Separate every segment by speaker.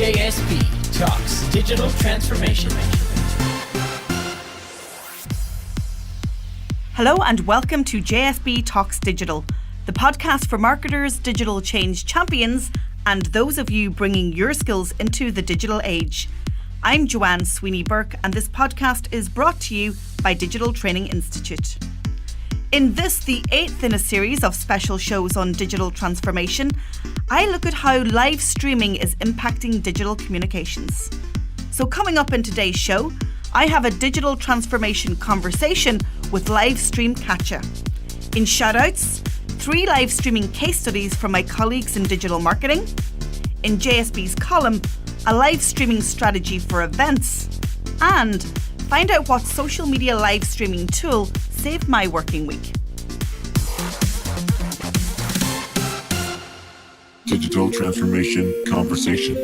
Speaker 1: JSB Talks Digital Transformation.
Speaker 2: Hello and welcome to JSB Talks Digital, the podcast for marketers, digital change champions, and those of you bringing your skills into the digital age. I'm Joanne Sweeney-Burke, and this podcast is brought to you by Digital Training Institute. In this, the 8th in a series of special shows on digital transformation, I look at how live streaming is impacting digital communications. So coming up in today's show, I have a digital transformation conversation with LiveStreamKatya. In Shoutouts, 3 live streaming case studies from my colleagues in digital marketing. In JSB's column, a live streaming strategy for events. And find out what social media live streaming tool saved my working week.
Speaker 3: Digital Transformation Conversation.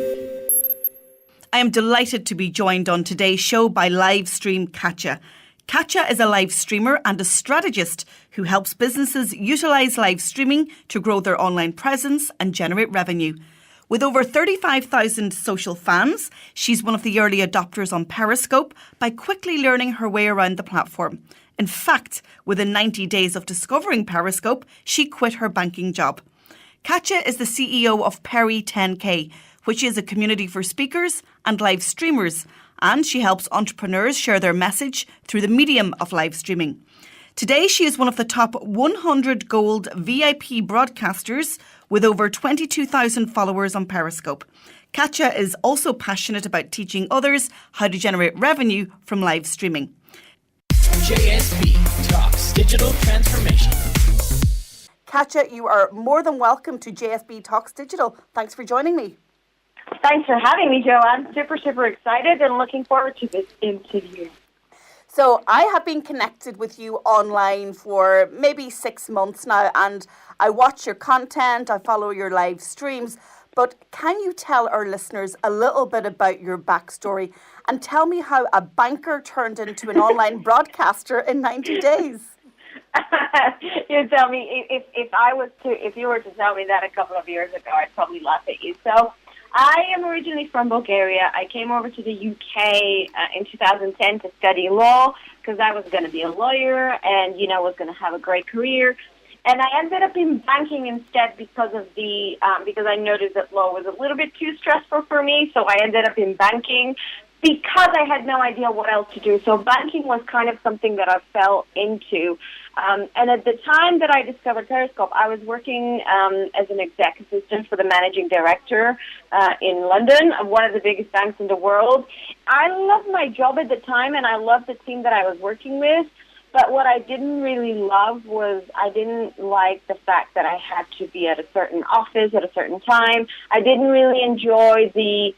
Speaker 2: I am delighted to be joined on today's show by LiveStreamKatya. Catcha is a live streamer and a strategist who helps businesses utilise live streaming to grow their online presence and generate revenue. With over 35,000 social fans, she's one of the early adopters on Periscope by quickly learning her way around the platform. In fact, within 90 days of discovering Periscope, she quit her banking job. Catcha is the CEO of Peri10K, which is a community for speakers and live streamers, and she helps entrepreneurs share their message through the medium of live streaming. Today, she is one of the top 100 gold VIP broadcasters with over 22,000 followers on Periscope. Catcha is also passionate about teaching others how to generate revenue from live streaming.
Speaker 1: JSB Talks Digital Transformation.
Speaker 2: Catcha, you are more than welcome to JSB Talks Digital. Thanks for joining me.
Speaker 4: Thanks for having me, Joe. I'm super excited and looking forward to this interview.
Speaker 2: So I have been connected with you online for maybe 6 months now, and I watch your content, I follow your live streams, but can you tell our listeners a little bit about your backstory and tell me how a banker turned into an online broadcaster in 90 days?
Speaker 4: You tell me, if you were to tell me that a couple of years ago, I'd probably laugh at you. So I am originally from Bulgaria. I came over to the UK in 2010 to study law because I was going to be a lawyer and, was going to have a great career. And I ended up in banking instead because I noticed that law was a little bit too stressful for me. So I ended up in banking because I had no idea what else to do. So banking was kind of something that I fell into. And at the time that I discovered Periscope, I was working as an exec assistant for the managing director in London, of one of the biggest banks in the world. I loved my job at the time, and I loved the team that I was working with. But what I didn't really love was I didn't like the fact that I had to be at a certain office at a certain time. I didn't really enjoy the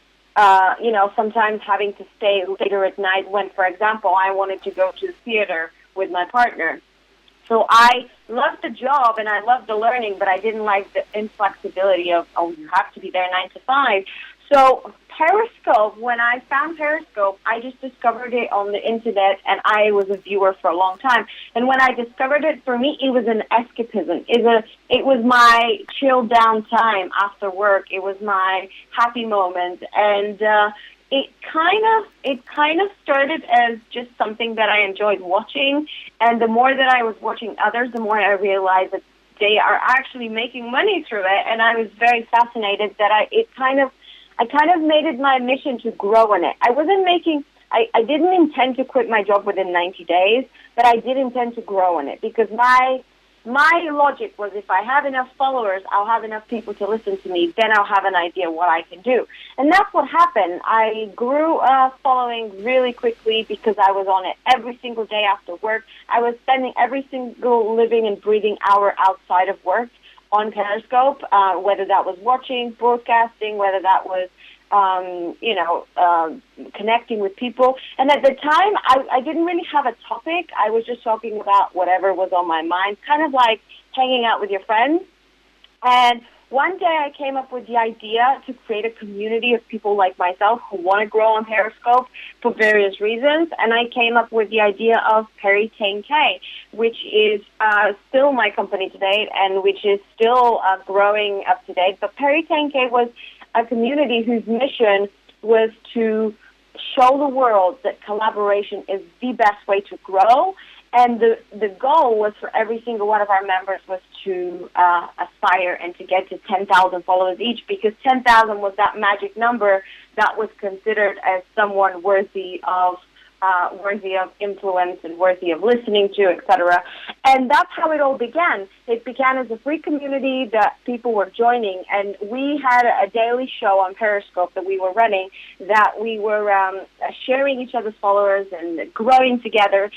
Speaker 4: sometimes having to stay later at night when, for example, I wanted to go to the theater with my partner. So I loved the job and I loved the learning, but I didn't like the inflexibility of, you have to be there 9 to 5. So Periscope, when I found Periscope, I just discovered it on the internet, and I was a viewer for a long time. And when I discovered it, for me, it was an escapism. It was my chill down time after work. It was my happy moment, and it kind of started as just something that I enjoyed watching. And the more that I was watching others, the more I realized that they are actually making money through it. And I was very fascinated that I kind of made it my mission to grow in it. I didn't intend to quit my job within 90 days, but I did intend to grow in it because my logic was if I have enough followers, I'll have enough people to listen to me, then I'll have an idea what I can do. And that's what happened. I grew a following really quickly because I was on it every single day after work. I was spending every single living and breathing hour outside of work on Periscope, whether that was watching, broadcasting, whether that was, connecting with people. And at the time, I didn't really have a topic. I was just talking about whatever was on my mind, kind of like hanging out with your friends. And one day I came up with the idea to create a community of people like myself who want to grow on Periscope for various reasons. And I came up with the idea of Peri10K, which is still my company today and which is still growing up to date. But Peri10K was a community whose mission was to show the world that collaboration is the best way to grow. And the goal was for every single one of our members was to aspire and to get to 10,000 followers each, because 10,000 was that magic number that was considered as someone worthy of influence and worthy of listening to, etc. And that's how it all began. It began as a free community that people were joining, and we had a daily show on Periscope that we were running, that we were sharing each other's followers and growing together.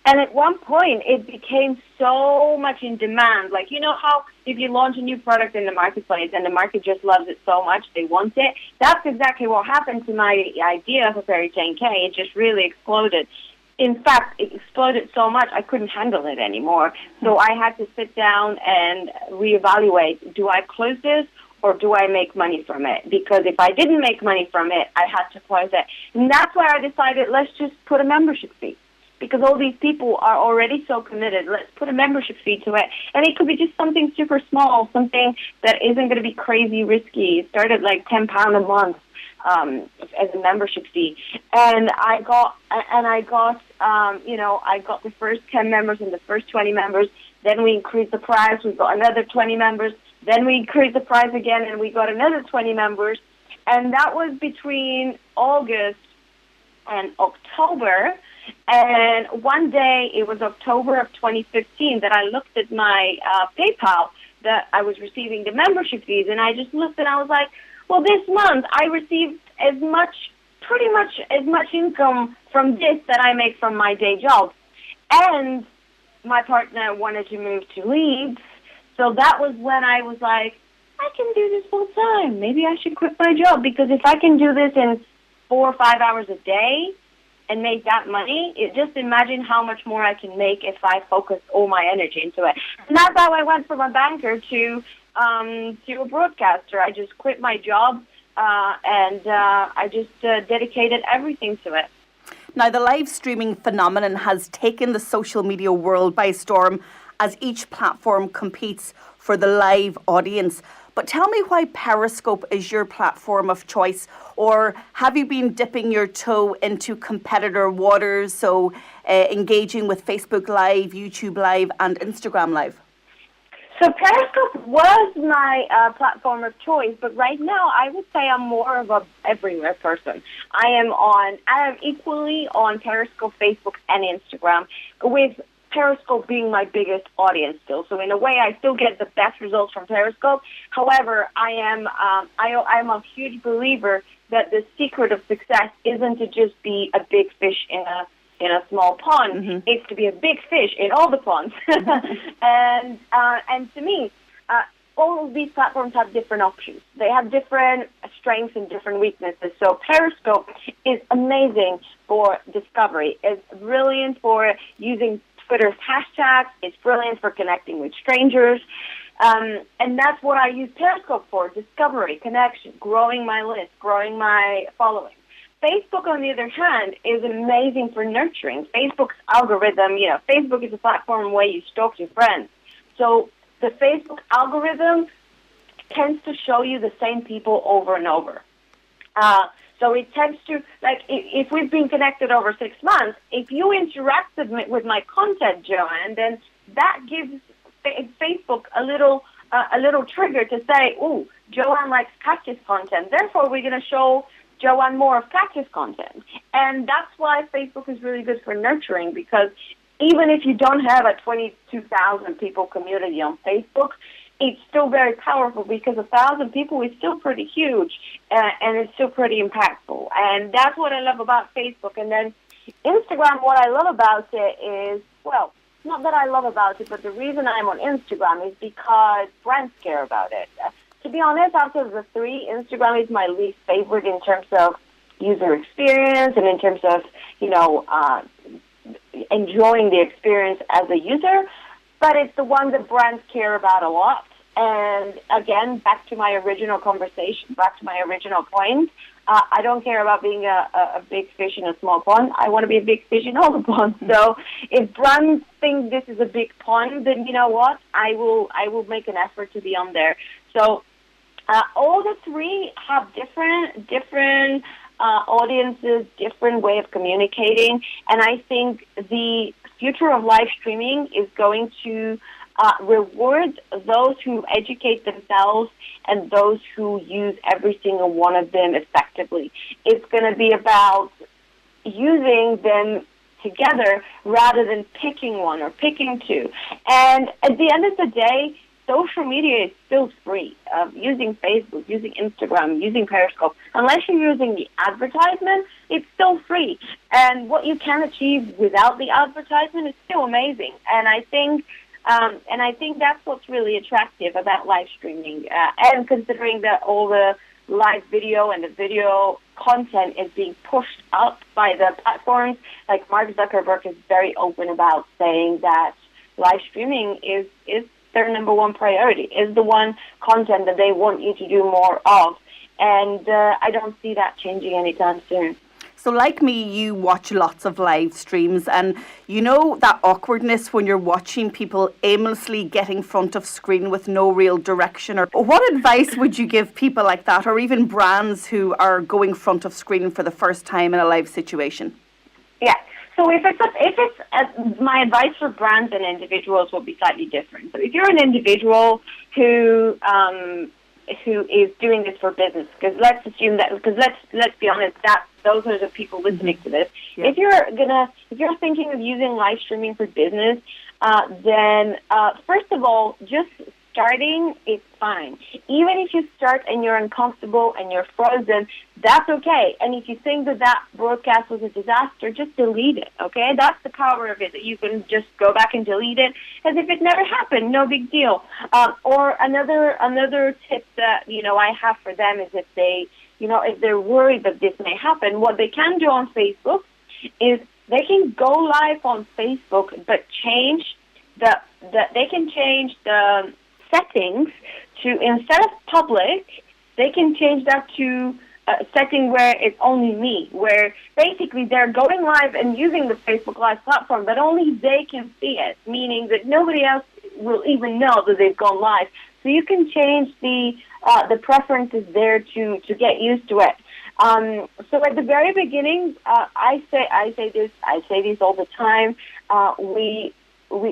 Speaker 4: And at one point, it became so much in demand. Like, you know how if you launch a new product in the marketplace and the market just loves it so much, they want it? That's exactly what happened to my idea for Periscope. It just really exploded. In fact, it exploded so much, I couldn't handle it anymore. So I had to sit down and reevaluate. Do I close this, or do I make money from it? Because if I didn't make money from it, I had to close it. And that's why I decided, let's just put a membership fee. Because all these people are already so committed, let's put a membership fee to it. And it could be just something super small, something that isn't going to be crazy risky. It started like £10 a month as a membership fee. And I got the first 10 members and the first 20 members. Then we increased the price. We got another 20 members. Then we increased the price again, and we got another 20 members. And that was between August and October. And one day, it was October of 2015, that I looked at my PayPal that I was receiving the membership fees, and I just looked and I was like, well, this month I received pretty much as much income from this that I make from my day job. And my partner wanted to move to Leeds, so that was when I was like, I can do this full time. Maybe I should quit my job, because if I can do this in 4 or 5 hours a day and make that money, just imagine how much more I can make if I focus all my energy into it. And that's how I went from a banker to a broadcaster. I just quit my job and I just dedicated everything to it.
Speaker 2: Now, the live streaming phenomenon has taken the social media world by storm as each platform competes for the live audience. But tell me why Periscope is your platform of choice, or have you been dipping your toe into competitor waters, so engaging with Facebook Live, YouTube Live and Instagram Live?
Speaker 4: So Periscope was my platform of choice, but right now I would say I'm more of a everywhere person. I am equally on Periscope, Facebook and Instagram, with Periscope being my biggest audience still. So in a way, I still get the best results from Periscope. However, I'm a huge believer that the secret of success isn't to just be a big fish in a small pond. Mm-hmm. It's to be a big fish in all the ponds. And to me, all of these platforms have different options. They have different strengths and different weaknesses. So Periscope is amazing for discovery. It's brilliant for using Twitter's hashtags. It's brilliant for connecting with strangers. And that's what I use Periscope for: discovery, connection, growing my list, growing my following. Facebook, on the other hand, is amazing for nurturing. Facebook's algorithm, Facebook is a platform where you stalk your friends. So the Facebook algorithm tends to show you the same people over and over. So it tends to, like, if we've been connected over 6 months, if you interacted with my content, Joanne, then that gives Facebook a little trigger to say, "Ooh, Joanne likes Catcha's content. Therefore, we're going to show Joanne more of Catcha's content." And that's why Facebook is really good for nurturing, because even if you don't have a 22,000 people community on Facebook, it's still very powerful, because 1,000 people is still pretty huge, and it's still pretty impactful. And that's what I love about Facebook. And then Instagram, what I love about it is, well, not that I love about it, but the reason I'm on Instagram is because brands care about it. To be honest, out of the three, Instagram is my least favorite in terms of user experience and in terms of, enjoying the experience as a user. But it's the one that brands care about a lot. And again, back to my original conversation, back to my original point, I don't care about being a big fish in a small pond. I want to be a big fish in all the ponds. So if brands think this is a big pond, then you know what? I will make an effort to be on there. So All the three have different audiences, different way of communicating, and I think the future of live streaming is going to reward those who educate themselves and those who use every single one of them effectively. It's going to be about using them together rather than picking one or picking two. And at the end of the day, social media is still free. Using Facebook, using Instagram, using Periscope, unless you're using the advertisement, it's still free. And what you can achieve without the advertisement is still amazing. And I think that's what's really attractive about live streaming. And considering that all the live video and the video content is being pushed up by the platforms, like Mark Zuckerberg is very open about saying that live streaming is their number one priority, is the one content that they want you to do more of. And I don't see that changing anytime soon.
Speaker 2: So like me, you watch lots of live streams, and you know that awkwardness when you're watching people aimlessly get in front of screen with no real direction. Or what advice would you give people like that, or even brands who are going front of screen for the first time in a live situation?
Speaker 4: Yeah. So if it's my advice for brands and individuals will be slightly different. So if you're an individual who is doing this for business, because let's assume that, because let's be honest, that those are the people listening to this. Yeah. If you're thinking of using live streaming for business, then first of all, just starting is fine. Even if you start and you're uncomfortable and you're frozen, that's okay. And if you think that broadcast was a disaster, just delete it, okay? That's the power of it, that you can just go back and delete it as if it never happened, no big deal. Or another tip that, I have for them is if they're worried that this may happen, what they can do on Facebook is they can go live on Facebook, but change they can change the settings to, instead of public, they can change that to a setting where it's only me, where basically they're going live and using the Facebook Live platform, but only they can see it, meaning that nobody else will even know that they've gone live. So you can change the preferences there to get used to it. So at the very beginning, I say this all the time. We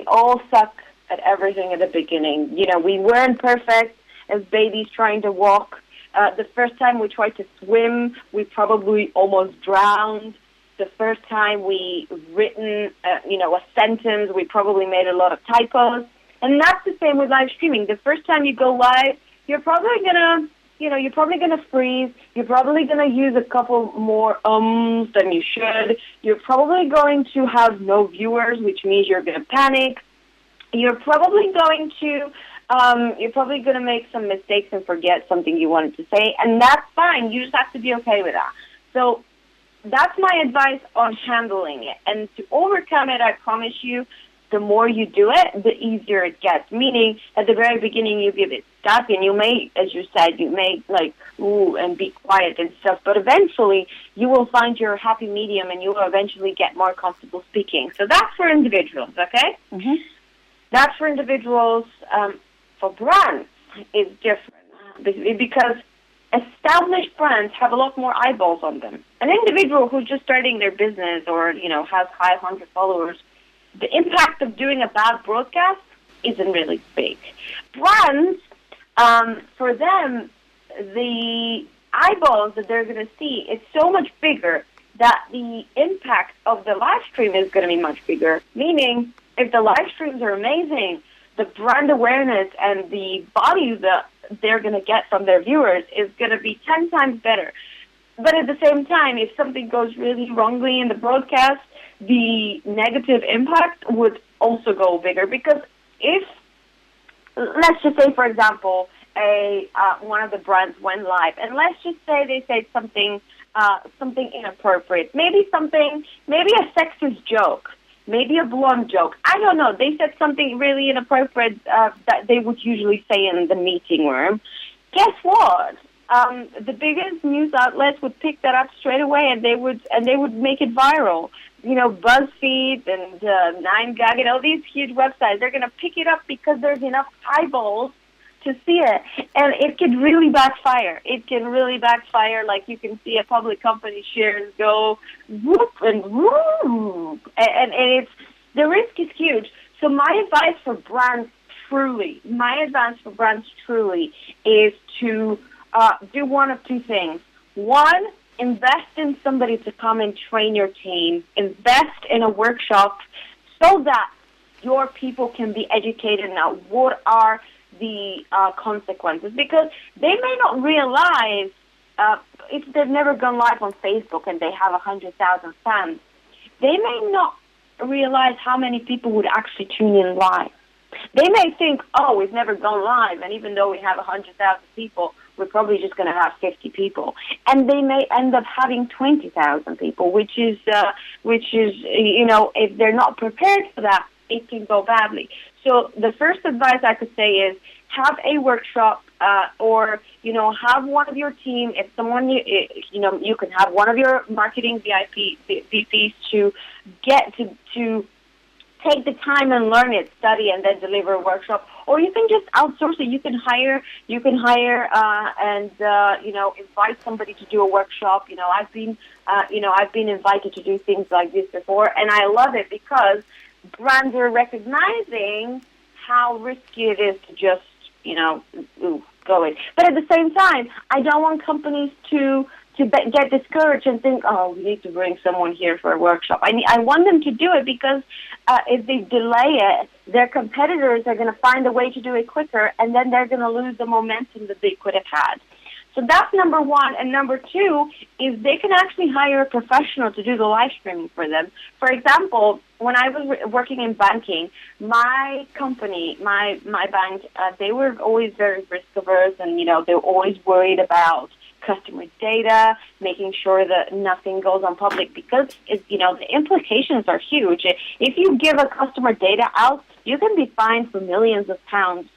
Speaker 4: all suck at everything at the beginning. We weren't perfect as babies trying to walk. The first time we tried to swim, we probably almost drowned. The first time we written, a sentence, we probably made a lot of typos. And that's the same with live streaming. The first time you go live, you're probably gonna freeze. You're probably gonna use a couple more than you should. You're probably going to have no viewers, which means you're gonna panic. You're probably going to make some mistakes and forget something you wanted to say, and that's fine. You just have to be okay with that. So that's my advice on handling it. And to overcome it, I promise you, the more you do it, the easier it gets. Meaning, at the very beginning, you get it stuck, and you may, as you said, ooh, and be quiet and stuff. But eventually, you will find your happy medium, and you will eventually get more comfortable speaking. So that's for individuals, okay? Mm-hmm. That's for individuals. For brands, it's different because established brands have a lot more eyeballs on them. An individual who's just starting their business or, has 500 followers, the impact of doing a bad broadcast isn't really big. Brands, for them, the eyeballs that they're going to see is so much bigger that the impact of the live stream is going to be much bigger. Meaning, if the live streams are amazing, the brand awareness and the value that they're going to get from their viewers is going to be 10 times better. But at the same time, if something goes really wrongly in the broadcast, the negative impact would also go bigger. Because if, let's just say, for example, one of the brands went live, and let's just say they said something inappropriate, maybe a sexist joke, maybe a blunt joke. I don't know. They said something really inappropriate that they would usually say in the meeting room. Guess what? The biggest news outlets would pick that up straight away, and they would make it viral. BuzzFeed and 9gag and all these huge websites, they're going to pick it up because there's enough eyeballs to see it, and it can really backfire. It can really backfire. Like you can see a public company shares go whoop and whoop, and it's the risk is huge. So my advice for brands truly is to do one of two things. One, invest in somebody to come and train your team. Invest in a workshop so that your people can be educated now. What are the consequences? Because they may not realize if they've never gone live on Facebook and they have 100,000 fans, they may not realize how many people would actually tune in live. They may think, oh, we've never gone live, and even though we have 100,000 people, we're probably just going to have 50 people. And they may end up having 20,000 people, which is, if they're not prepared for that, it can go badly. So the first advice I could say is have a workshop or, have one of your team, if someone, you can have one of your marketing VPs to get to take the time and learn it, study, and then deliver a workshop. Or you can just outsource it. You can hire, and invite somebody to do a workshop. I've been invited to do things like this before, and I love it because brands are recognizing how risky it is to just, go in. But at the same time, I don't want companies to get discouraged and think, oh, we need to bring someone here for a workshop. I want them to do it because if they delay it, their competitors are going to find a way to do it quicker, and then they're going to lose the momentum that they could have had. So that's number one. And number two is they can actually hire a professional to do the live streaming for them. For example, when I was working in banking, my company, my bank, they were always very risk averse, and, they were always worried about customer data, making sure that nothing goes on public because, the implications are huge. If you give a customer data out, you can be fined for millions of pounds.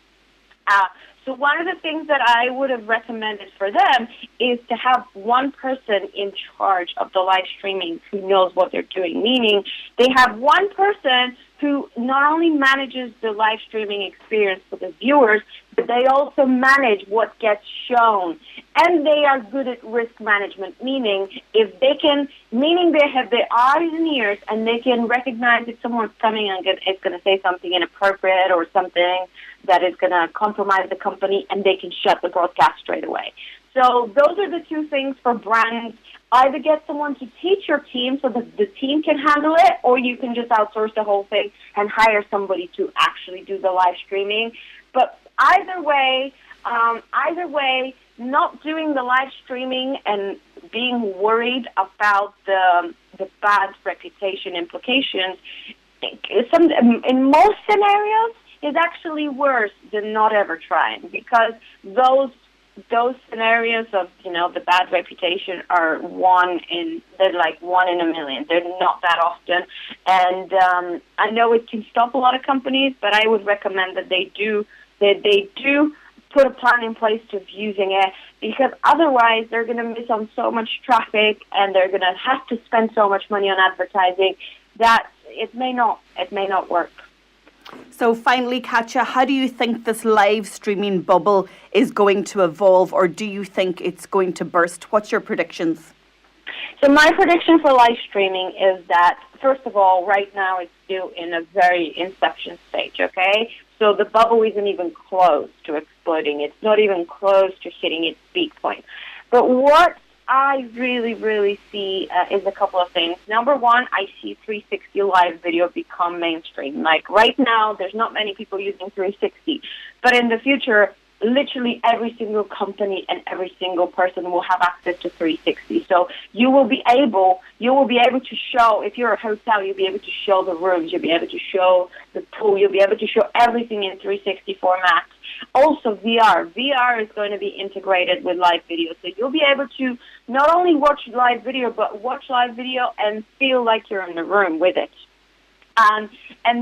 Speaker 4: So one of the things that I would have recommended for them is to have one person in charge of the live streaming who knows what they're doing, meaning they have one person who not only manages the live streaming experience for the viewers, but they also manage what gets shown. And they are good at risk management, meaning they have their eyes and ears and they can recognize if someone's coming and is going to say something inappropriate or something that is going to compromise the company, and they can shut the broadcast straight away. So those are the two things for brands. Either get someone to teach your team so that the team can handle it, or you can just outsource the whole thing and hire somebody to actually do the live streaming. But either way, not doing the live streaming and being worried about the bad reputation implications, in most scenarios, is actually worse than not ever trying, because those scenarios of, the bad reputation are they're like 1 in a million. They're not that often. And I know it can stop a lot of companies, but I would recommend that they do put a plan in place of using it, because otherwise they're going to miss on so much traffic and they're going to have to spend so much money on advertising that it may not work.
Speaker 2: So finally, Catcha, how do you think this live streaming bubble is going to evolve, or do you think it's going to burst? What's your predictions?
Speaker 4: So my prediction for live streaming is that, first of all, right now it's still in a very inception stage, okay? So the bubble isn't even close to exploding. It's not even close to hitting its peak point. But what I really, really see is a couple of things. Number one, I see 360 live video become mainstream. Like right now, there's not many people using 360. But in the future, literally every single company and every single person will have access to 360. So you will be able to show, if you're a hotel, you'll be able to show the rooms, you'll be able to show the pool, you'll be able to show everything in 360 format. Also VR. VR is going to be integrated with live video. So you'll be able to not only watch live video, but watch live video and feel like you're in the room with it. And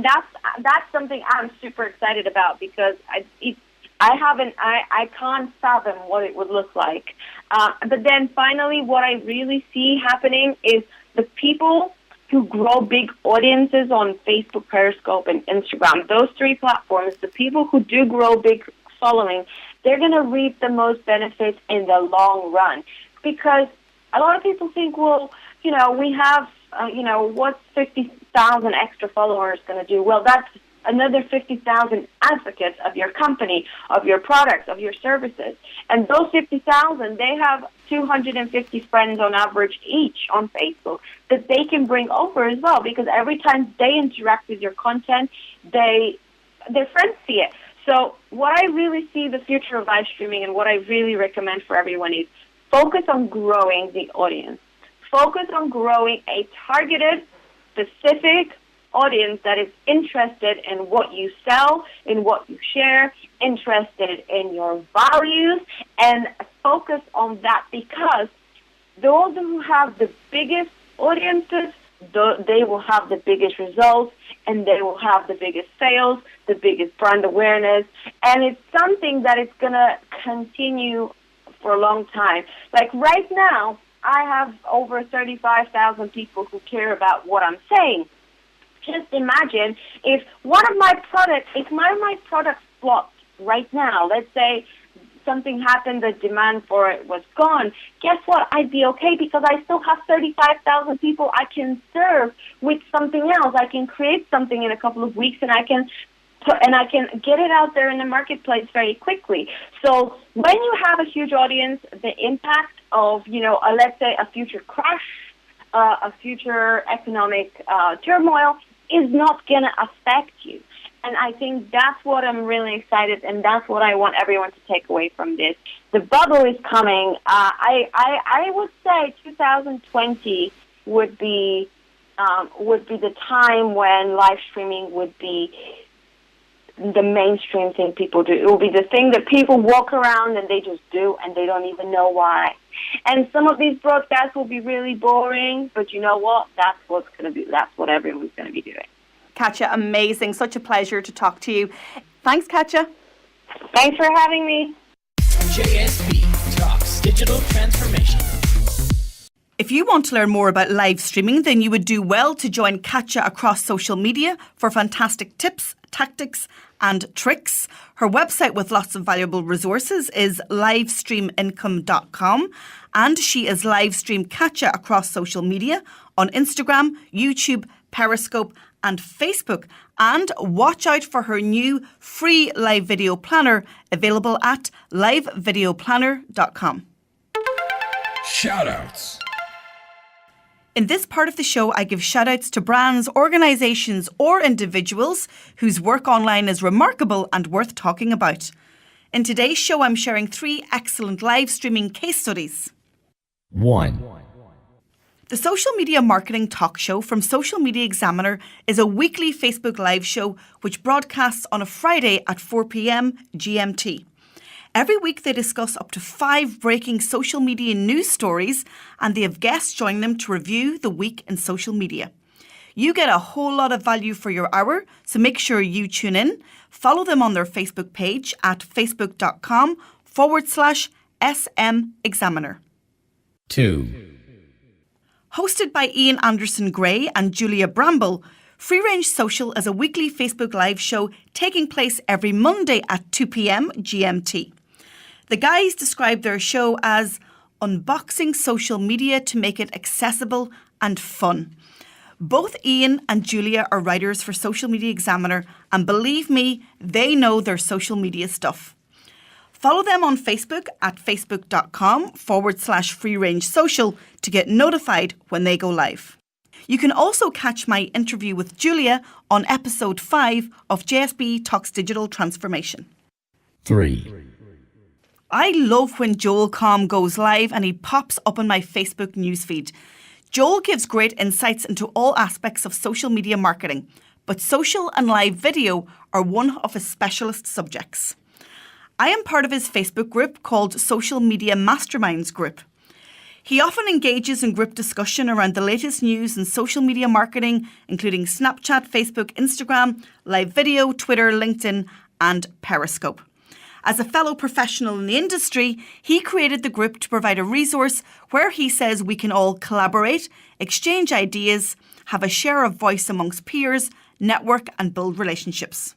Speaker 4: that's something I'm super excited about, because I can't fathom what it would look like. But then finally, what I really see happening is the people who grow big audiences on Facebook, Periscope, and Instagram. Those three platforms, the people who do grow big following, they're going to reap the most benefits in the long run. Because a lot of people think, well, we have, what's 50,000 extra followers going to do? Well, that's another 50,000 advocates of your company, of your products, of your services. And those 50,000, they have 250 friends on average each on Facebook that they can bring over as well, because every time they interact with your content, their friends see it. So what I really see the future of live streaming and what I really recommend for everyone is focus on growing the audience. Focus on growing a targeted, specific audience that is interested in what you sell, in what you share, interested in your values, and focus on that, because those who have the biggest audiences, they will have the biggest results, and they will have the biggest sales, the biggest brand awareness, and it's something that is going to continue for a long time. Like right now, I have over 35,000 people who care about what I'm saying. Just imagine if one of my products flopped right now. Let's say something happened, the demand for it was gone. Guess what? I'd be okay, because I still have 35,000 people I can serve with something else. I can create something in a couple of weeks, and I can get it out there in the marketplace very quickly. So when you have a huge audience, the impact of, let's say a future crash, a future economic turmoil is not going to affect you. And I think that's what I'm really excited, and that's what I want everyone to take away from this. The bubble is coming. I would say 2020 would be the time when live streaming would be the mainstream thing people do. It will be the thing that people walk around and they just do, and they don't even know why. And some of these broadcasts will be really boring, but you know what? That's what everyone's going to be doing.
Speaker 2: Catcha, amazing. Such a pleasure to talk to you. Thanks, Catcha.
Speaker 4: Thanks for having me.
Speaker 1: JSB Talks Digital Transformation.
Speaker 2: If you want to learn more about live streaming, then you would do well to join Catcha across social media for fantastic tips, tactics and tricks. Her website with lots of valuable resources is LiveStreamIncome.com, and she is LiveStreamKatya across social media on Instagram, YouTube, Periscope and Facebook. And watch out for her new free live video planner available at livevideoplanner.com.
Speaker 1: Shoutouts.
Speaker 2: In this part of the show, I give shout-outs to brands, organisations or individuals whose work online is remarkable and worth talking about. In today's show, I'm sharing 3 excellent live streaming case studies.
Speaker 1: 1.
Speaker 2: The Social Media Marketing Talk Show from Social Media Examiner is a weekly Facebook live show which broadcasts on a Friday at 4 p.m. GMT. Every week they discuss up to 5 breaking social media news stories, and they have guests join them to review the week in social media. You get a whole lot of value for your hour, so make sure you tune in. Follow them on their Facebook page at facebook.com/SM Examiner.
Speaker 1: 2.
Speaker 2: Hosted by Ian Anderson Gray and Julia Bramble, Free Range Social is a weekly Facebook live show taking place every Monday at 2 p.m. GMT. The guys describe their show as unboxing social media to make it accessible and fun. Both Ian and Julia are writers for Social Media Examiner, and believe me, they know their social media stuff. Follow them on Facebook at facebook.com/Free Range Social to get notified when they go live. You can also catch my interview with Julia on episode 5 of JSB Talks Digital Transformation.
Speaker 1: 3.
Speaker 2: I love when Joel Comm goes live and he pops up on my Facebook newsfeed. Joel gives great insights into all aspects of social media marketing, but social and live video are one of his specialist subjects. I am part of his Facebook group called Social Media Masterminds Group. He often engages in group discussion around the latest news in social media marketing, including Snapchat, Facebook, Instagram, live video, Twitter, LinkedIn, and Periscope. As a fellow professional in the industry, he created the group to provide a resource where he says we can all collaborate, exchange ideas, have a share of voice amongst peers, network and build relationships.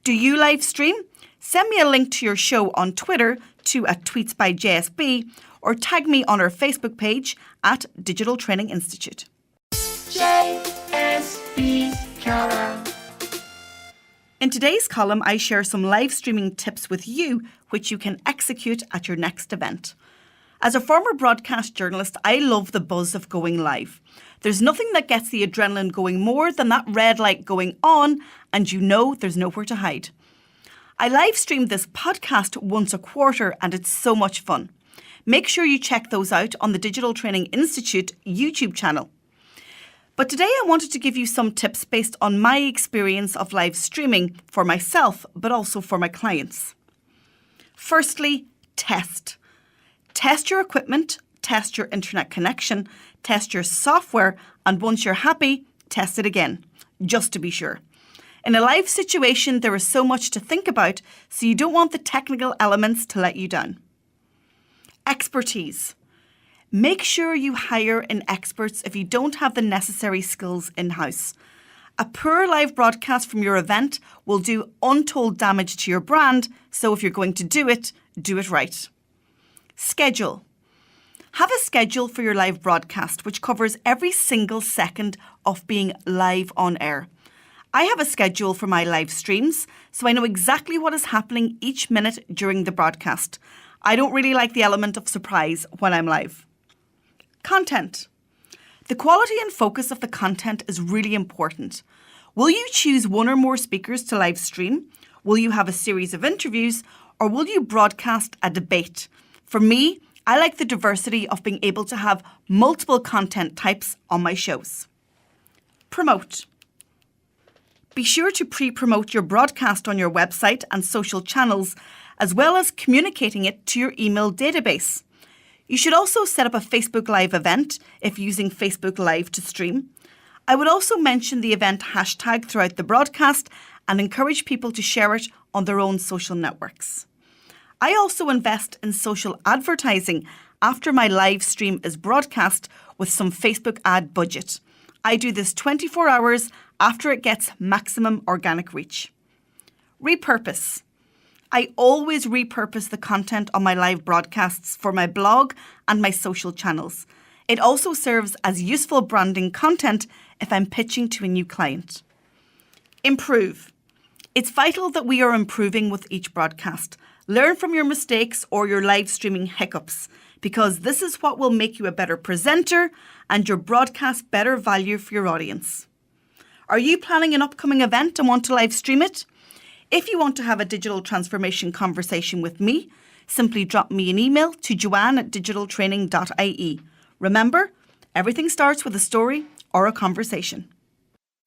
Speaker 2: Do you live stream? Send me a link to your show on Twitter to @tweetsbyJSB or tag me on our Facebook page at Digital Training Institute.
Speaker 5: JSB column.
Speaker 2: In today's column, I share some live streaming tips with you, which you can execute at your next event. As a former broadcast journalist, I love the buzz of going live. There's nothing that gets the adrenaline going more than that red light going on, and you know there's nowhere to hide. I live stream this podcast once a quarter, and it's so much fun. Make sure you check those out on the Digital Training Institute YouTube channel. But today I wanted to give you some tips based on my experience of live streaming for myself, but also for my clients. Firstly, test. Test your equipment, test your internet connection, test your software, and once you're happy, test it again, just to be sure. In a live situation, there is so much to think about, so you don't want the technical elements to let you down. Expertise. Make sure you hire in experts if you don't have the necessary skills in-house. A poor live broadcast from your event will do untold damage to your brand, so if you're going to do it right. Schedule. Have a schedule for your live broadcast which covers every single second of being live on air. I have a schedule for my live streams, so I know exactly what is happening each minute during the broadcast. I don't really like the element of surprise when I'm live. Content. The quality and focus of the content is really important. Will you choose one or more speakers to live stream? Will you have a series of interviews? Or will you broadcast a debate? For me, I like the diversity of being able to have multiple content types on my shows. Promote. Be sure to pre-promote your broadcast on your website and social channels, as well as communicating it to your email database. You should also set up a Facebook Live event if using Facebook Live to stream. I would also mention the event hashtag throughout the broadcast and encourage people to share it on their own social networks. I also invest in social advertising after my live stream is broadcast with some Facebook ad budget. I do this 24 hours after it gets maximum organic reach. Repurpose. I always repurpose the content on my live broadcasts for my blog and my social channels. It also serves as useful branding content if I'm pitching to a new client. Improve. It's vital that we are improving with each broadcast. Learn from your mistakes or your live streaming hiccups, because this is what will make you a better presenter and your broadcast better value for your audience. Are you planning an upcoming event and want to live stream it? If you want to have a digital transformation conversation with me, simply drop me an email to joanne@digitaltraining.ie. Remember, everything starts with a story or a conversation.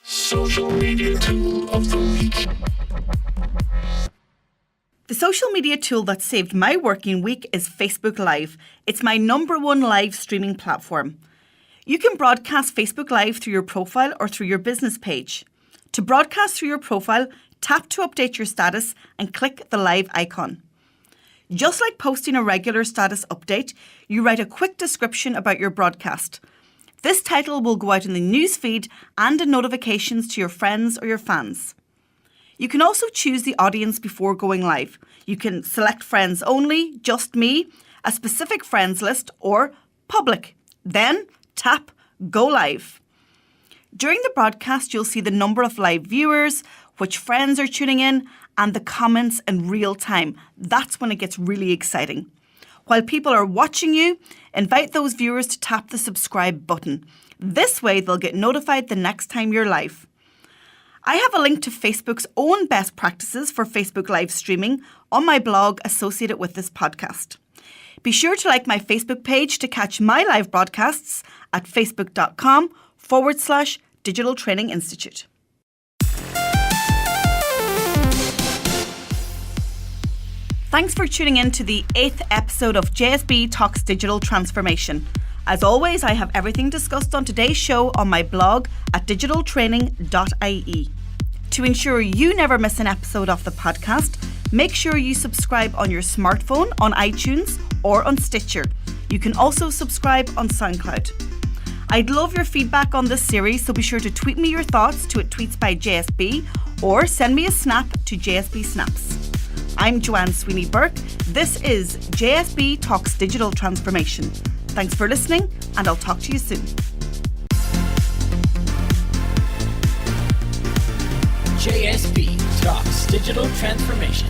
Speaker 3: Social media tool of the week.
Speaker 2: The social media tool that saved my working week is Facebook Live. It's my #1 live streaming platform. You can broadcast Facebook Live through your profile or through your business page. To broadcast through your profile, tap to update your status and click the live icon. Just like posting a regular status update, you write a quick description about your broadcast. This title will go out in the newsfeed and in notifications to your friends or your fans. You can also choose the audience before going live. You can select friends only, just me, a specific friends list, or public. Then tap Go Live. During the broadcast, you'll see the number of live viewers, which friends are tuning in, and the comments in real time. That's when it gets really exciting. While people are watching you, invite those viewers to tap the subscribe button. This way, they'll get notified the next time you're live. I have a link to Facebook's own best practices for Facebook live streaming on my blog associated with this podcast. Be sure to like my Facebook page to catch my live broadcasts at facebook.com/Digital Training Institute. Thanks for tuning in to the 8th episode of JSB Talks Digital Transformation. As always, I have everything discussed on today's show on my blog at digitaltraining.ie. To ensure you never miss an episode of the podcast, make sure you subscribe on your smartphone on iTunes or on Stitcher. You can also subscribe on SoundCloud. I'd love your feedback on this series, so be sure to tweet me your thoughts to @tweetsbyJSB or send me a snap to JSB Snaps. I'm Joanne Sweeney Burke. This is JSB Talks Digital Transformation. Thanks for listening, and I'll talk to you soon.
Speaker 1: JSB Talks Digital Transformation.